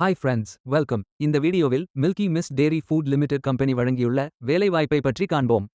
Hi friends, welcome. இந்த வீடியோவில் milky mist டேரி food limited company வழங்கியுள்ள வேலைவாய்ப்பை பற்றி காண்போம்.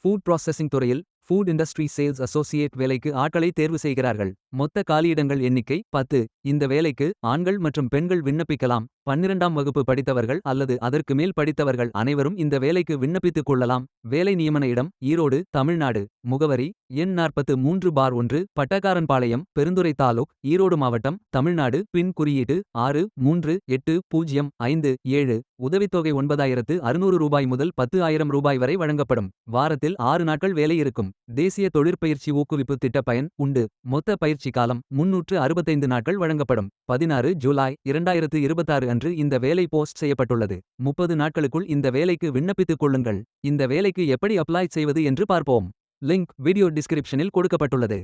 ஃபுட் ப்ராசஸிங் துறையில் ஃபுட் இண்டஸ்ட்ரி சேல்ஸ் அசோசியேட் வேலைக்கு ஆட்களை தேர்வு செய்கிறார்கள். மொத்த காலியிடங்கள் எண்ணிக்கை 10. இந்த வேலைக்கு ஆண்கள் மற்றும் பெண்கள் விண்ணப்பிக்கலாம். 12ஆம் வகுப்பு படித்தவர்கள் அல்லது அதற்கு மேல் படித்தவர்கள் அனைவரும் இந்த வேலைக்கு விண்ணப்பித்துக் கொள்ளலாம். வேலை நியமன இடம் ஈரோடு, தமிழ்நாடு. முகவரி எண் 43/1 பட்டக்காரன்பாளையம், பெருந்துறை தாலுக், ஈரோடு மாவட்டம், தமிழ்நாடு. பின் குறியீட்டு 638057. உதவித்தொகை 9600 ரூபாய் முதல் 10,000 ரூபாய் வரை வழங்கப்படும். வாரத்தில் 6 நாட்கள் வேலை இருக்கும். தேசிய தொழிற்பயிற்சி ஊக்குவிப்பு திட்ட பயன் உண்டு. மொத்த பயிற்சி காலம் 365 நாட்கள் வழங்கப்படும். 16 ஜூலை 2026 அன்று இந்த வேலை போஸ்ட் செய்யப்பட்டுள்ளது. 30 நாட்களுக்குள் இந்த வேலைக்கு விண்ணப்பித்துக் கொள்ளுங்கள். இந்த வேலைக்கு எப்படி அப்ளை செய்வது என்று பார்ப்போம். லிங்க் வீடியோ டிஸ்கிரிப்ஷனில் கொடுக்கப்பட்டுள்ளது.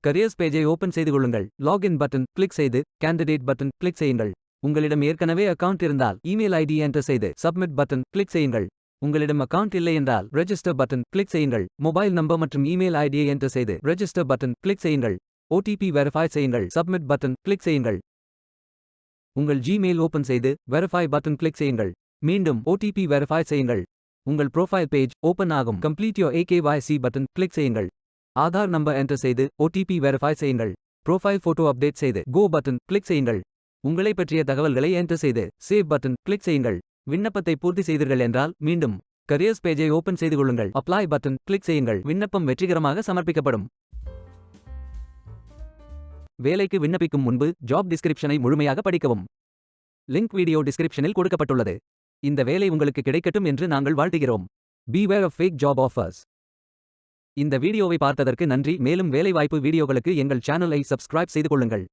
கரியர்ஸ் பேஜை ஓபன் செய்து கொள்ளுங்கள். லாகின் பட்டன் கிளிக் செய்து கேண்டிடேட் பட்டன் கிளிக் செய்யுங்கள். உங்களிடம் ஏற்கனவே அக்கவுண்ட் இருந்தால் இமெயில் ஐடி என்டர் செய்து சப்மிட் பட்டன் கிளிக் செய்யுங்கள். உங்களிடம் அக்கவுண்ட் இல்லை என்றால் ரெஜிஸ்டர் பட்டன் கிளிக் செய்யுங்கள். மொபைல் நம்பர் மற்றும் இமெயில் ஐடியை என்டர் செய்து ரெஜிஸ்டர் பட்டன் கிளிக் செய்யுங்கள். ஓடிபி வெரிஃபை செய்யுங்கள். சப்மிட் பட்டன் கிளிக் செய்யுங்கள். உங்கள் ஜிமெயில் ஓபன் செய்து வெரிஃபை பட்டன் கிளிக் செய்யுங்கள். மீண்டும் ஓடிபி வெரிஃபை செய்யுங்கள். உங்கள் ப்ரொஃபைல் பேஜ் ஓபன் ஆகும். Complete your AKYC button click செய்யுங்கள். ஆதார் நம்பர் என்டர் செய்து ஓடிபி வெரிஃபை செய்யுங்கள். ப்ரொஃபைல் போட்டோ அப்டேட் செய்து கோ பட்டன் கிளிக் செய்யுங்கள். உங்களை பற்றிய தகவல்களை என்டர் செய்து சேவ் பட்டன் கிளிக் செய்யுங்கள். விண்ணப்பத்தை பூர்த்தி செய்தீர்கள் என்றால் மீண்டும் கரியர்ஸ் பேஜை ஓபன் செய்து கொள்ளுங்கள். அப்ளை பட்டன் கிளிக் செய்யுங்கள். விண்ணப்பம் வெற்றிகரமாக சமர்ப்பிக்கப்படும். வேலைக்கு விண்ணப்பிக்கும் முன்பு ஜாப் டிஸ்கிரிப்ஷனை முழுமையாக படிக்கவும். லிங்க் வீடியோ டிஸ்கிரிப்ஷனில் கொடுக்கப்பட்டுள்ளது. இந்த வேலை உங்களுக்கு கிடைக்கட்டும் என்று நாங்கள் வாழ்த்துகிறோம். Beware of fake job offers. இந்த வீடியோவை பார்த்ததற்கு நன்றி. மேலும் வேலைவாய்ப்பு வீடியோகளுக்கு எங்கள் சேனலை சப்ஸ்கிரைப் செய்து கொள்ளுங்கள்.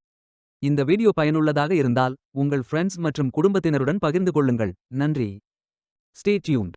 இந்த வீடியோ பயனுள்ளதாக இருந்தால் உங்கள் ஃப்ரெண்ட்ஸ் மற்றும் குடும்பத்தினருடன் பகிர்ந்து கொள்ளுங்கள். நன்றி. Stay tuned.